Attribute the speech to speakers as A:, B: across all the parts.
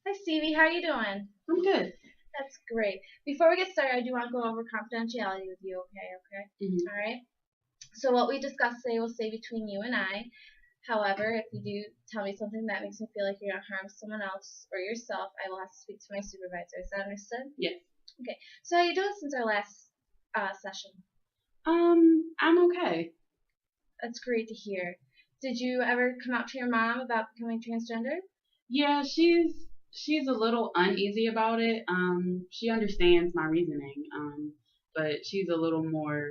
A: Hi, Stevie. How you doing?
B: I'm good.
A: That's great. Before we get started, I do want to go over confidentiality with you. Okay.
B: Hmm.
A: All right. So what we discussed today will stay between you and I. However, if you do tell me something that makes me feel like you're gonna harm someone else or yourself, I will have to speak to my supervisor. Is that understood?
B: Yes.
A: Okay. So how you doing since our last session?
B: I'm okay.
A: That's great to hear. Did you ever come out to your mom about becoming transgender?
B: Yeah, she's a little uneasy about it. She understands my reasoning. But she's a little more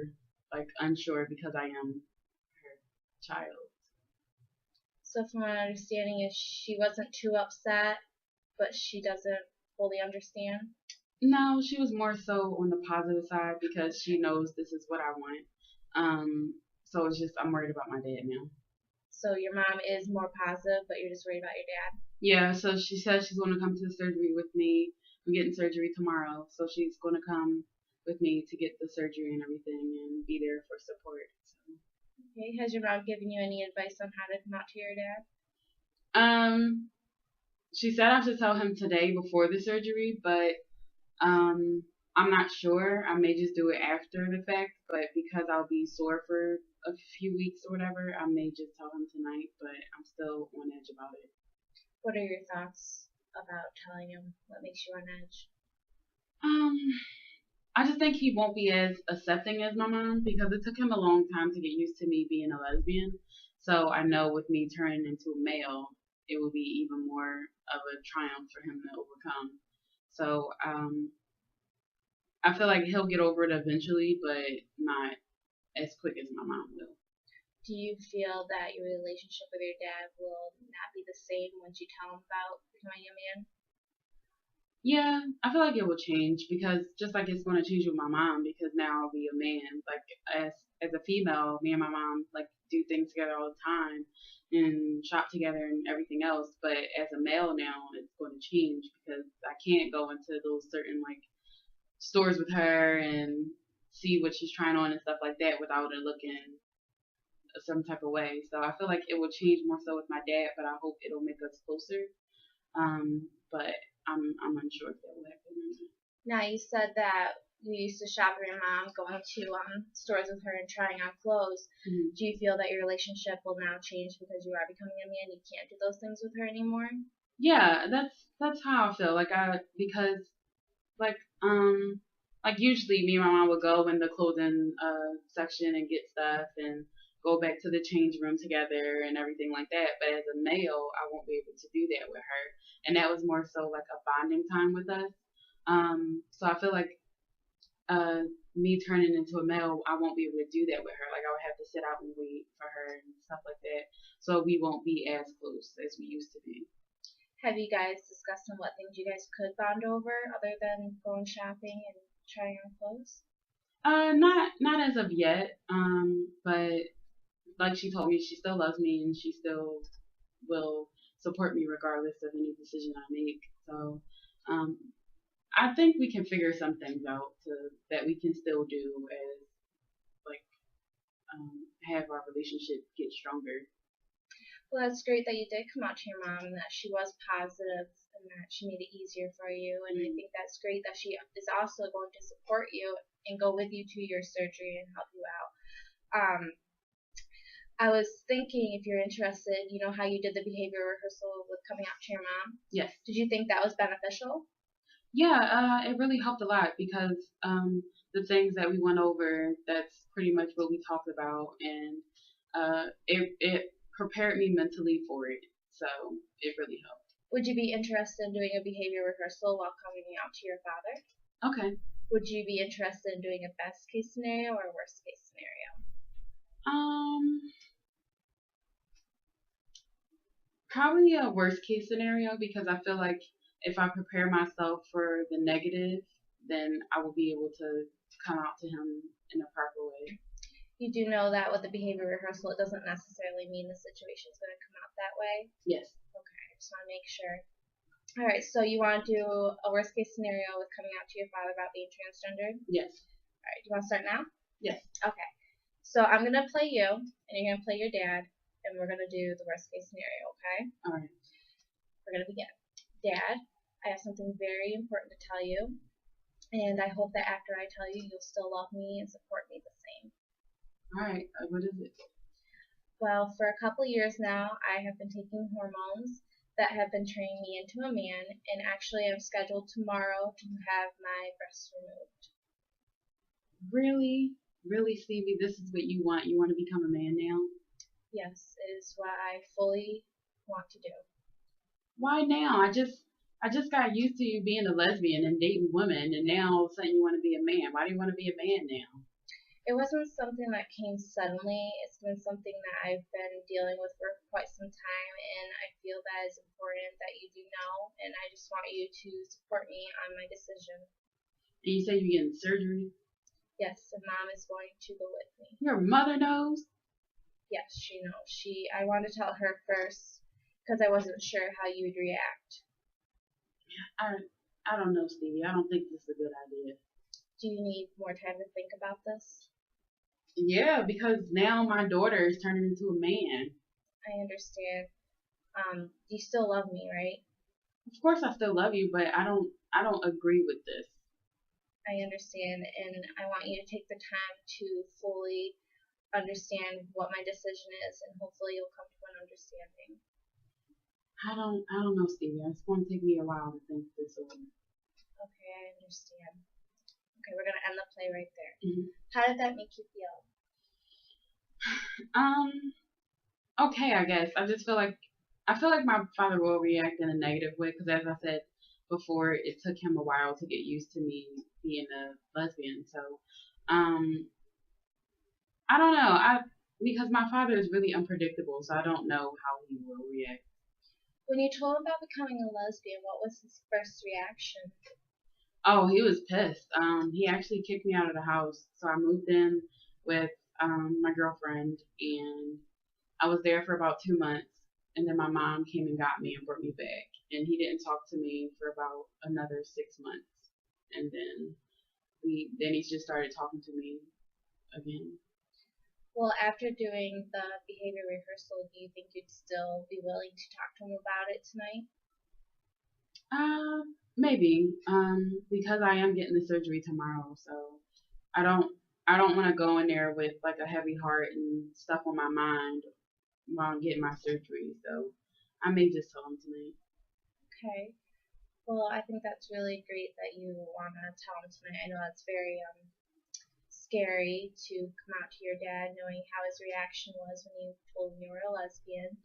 B: like unsure because I am her child.
A: So from my understanding is she wasn't too upset, but she doesn't fully understand.
B: No, she was more so on the positive side because she knows this is what I want. So it's just I'm worried about my dad now.
A: So your mom is more positive, but you're just worried about your dad.
B: Yeah, so she says she's going to come to the surgery with me. I'm getting surgery tomorrow, so she's going to come with me to get the surgery and everything and be there for support.
A: Okay. Has your mom given you any advice on how to come out to your dad?
B: So, she said I should tell him today before the surgery, but um, I'm not sure. I may just do it after the fact, but because I'll be sore for a few weeks or whatever, I may just tell him tonight. But I'm still on edge about it.
A: What are your thoughts about telling him? What makes you on edge?
B: Um, I just think he won't be as accepting as my mom because it took him a long time to get used to me being a lesbian. So I know with me turning into a male, it will be even more of a triumph for him to overcome. So I feel like he'll get over it eventually, but not as quick as my mom will.
A: Do you feel that your relationship with your dad will not be the same once you tell him about becoming a man?
B: Yeah, I feel like it will change because just like it's going to change with my mom because now I'll be a man. Like as a female, me and my mom like do things together all the time and shop together and everything else. But as a male now, it's going to change because I can't go into those certain like stores with her and see what she's trying on and stuff like that without it looking some type of way. So I feel like it will change more so with my dad, but I hope it'll make us closer. But I'm unsure if that will happen.
A: Now you said that you used to shop with your mom, going to stores with her and trying on clothes.
B: Mm-hmm.
A: Do you feel that your relationship will now change because you are becoming a man? You can't do those things with her anymore.
B: Yeah, that's how I feel. Because like like usually me and my mom would go in the clothing section and get stuff and go back to the change room together and everything like that. But as a male, I won't be able to do that with her. And that was more so like a bonding time with us. So I feel like uh me turning into a male, I won't be able to do that with her. Like I would have to sit out and wait for her and stuff like that. So we won't be as close as we used to be.
A: Have you guys discussed on what things you guys could bond over other than going shopping and trying on clothes?
B: Not as of yet. But like she told me, she still loves me and she still will support me regardless of any decision I make. So, um, I think we can figure some things out that we can still do as like have our relationship get stronger.
A: Well, that's great that you did come out to your mom and that she was positive and that she made it easier for you. And I
B: Mm-hmm.
A: think that's great that she is also going to support you and go with you to your surgery and help you out. I was thinking if you're interested, you know how you did the behavior rehearsal with coming out to your mom?
B: Yes.
A: Did you think that was beneficial?
B: Yeah, it really helped a lot because the things that we went over, that's pretty much what we talked about, and it prepared me mentally for it. So it really helped.
A: Would you be interested in doing a behavior rehearsal while coming out to your father?
B: Okay.
A: Would you be interested in doing a best case scenario or a worst case scenario?
B: Um, Probably a worst case scenario because I feel like if I prepare myself for the negative, then I will be able to come out to him in a proper way.
A: You do know that with the behavior rehearsal, it doesn't necessarily mean the situation is going to come out that way.
B: Yes.
A: Okay, I just want to make sure. All right, so you want to do a worst case scenario with coming out to your father about being transgendered?
B: Yes.
A: All right, do you want to start now?
B: Yes.
A: Okay, so I'm going to play you, and you're going to play your dad, and we're going to do the worst case scenario, okay?
B: All right.
A: We're going to begin. Dad, have something very important to tell you, and I hope that after I tell you, you'll still love me and support me the same.
B: All right. What is it?
A: Well, for a couple years now, I have been taking hormones that have been turning me into a man, and actually I'm scheduled tomorrow to have my breasts removed.
B: Really? Really, Stevie? This is what you want? You want to become a man now?
A: Yes, it is what I fully want to do.
B: Why now? I just got used to you being a lesbian and dating women, and now all of a sudden you want to be a man. Why do you want to be a man now?
A: It wasn't something that came suddenly. It's been something that I've been dealing with for quite some time, and I feel that it's important that you do know, and I just want you to support me on my decision.
B: And you say you're getting surgery?
A: Yes, and Mom is going to go with me.
B: Your mother knows?
A: Yes, she knows. I wanted to tell her first because I wasn't sure how you would react.
B: I don't know, Stevie. I don't think this is a good idea.
A: Do you need more time to think about this?
B: Yeah, because now my daughter is turning into a man.
A: I understand. You still love me, right?
B: Of course, I still love you, but I don't agree with this.
A: I understand, and I want you to take the time to fully understand what my decision is, and hopefully you'll come to an understanding.
B: I don't know, Stevie. It's going to take me a while to think this over.
A: Okay, I understand. Okay, we're gonna end the play right there.
B: Mhm.
A: How did that make you feel?
B: Okay, I guess. I feel like my father will react in a negative way because, as I said before, it took him a while to get used to me being a lesbian. So, I don't know. Because my father is really unpredictable, so I don't know how he will react.
A: When you told him about becoming a lesbian, what was his first reaction?
B: Oh, he was pissed. He actually kicked me out of the house. So I moved in with my girlfriend, and I was there for about 2 months. And then my mom came and got me and brought me back. And he didn't talk to me for about another 6 months. And then he just started talking to me again.
A: Well, after doing the behavior rehearsal, do you think you'd still be willing to talk to him about it tonight?
B: Maybe. Because I am getting the surgery tomorrow, so I don't want to go in there with like a heavy heart and stuff on my mind while I'm getting my surgery. So I may just tell him tonight.
A: Okay. Well, I think that's really great that you want to tell him tonight. I know that's very scary to come out to your dad knowing how his reaction was when you told him you were a lesbian.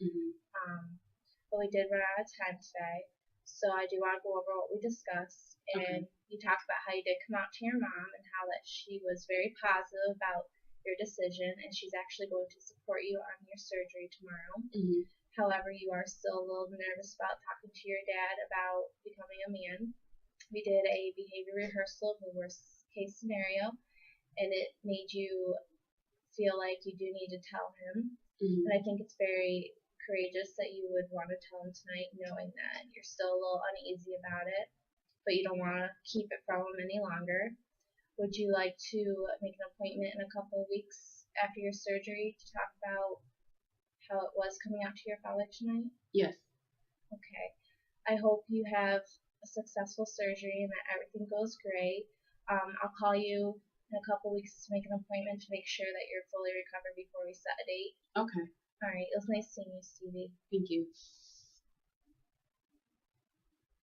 A: But we did run out of time today, so I do want to go over what we discussed. And you talked about how you did come out to your mom and how that she was very positive about your decision, and she's actually going to support you on your surgery tomorrow. However, you are still a little nervous about talking to your dad about becoming a man. We did a behavior rehearsal of the worst case scenario, and it made you feel like you do need to tell him. And I think it's very courageous that you would want to tell him tonight, knowing that you're still a little uneasy about it, but you don't want to keep it from him any longer. Would you like to make an appointment in a couple of weeks after your surgery to talk about how it was coming out to your father tonight?
B: Yes.
A: Okay. I hope you have a successful surgery and that everything goes great. I'll call you in a couple weeks to make an appointment to make sure that you're fully recovered before we set a date.
B: Okay.
A: All right. It was nice seeing you, Stevie.
B: Thank you.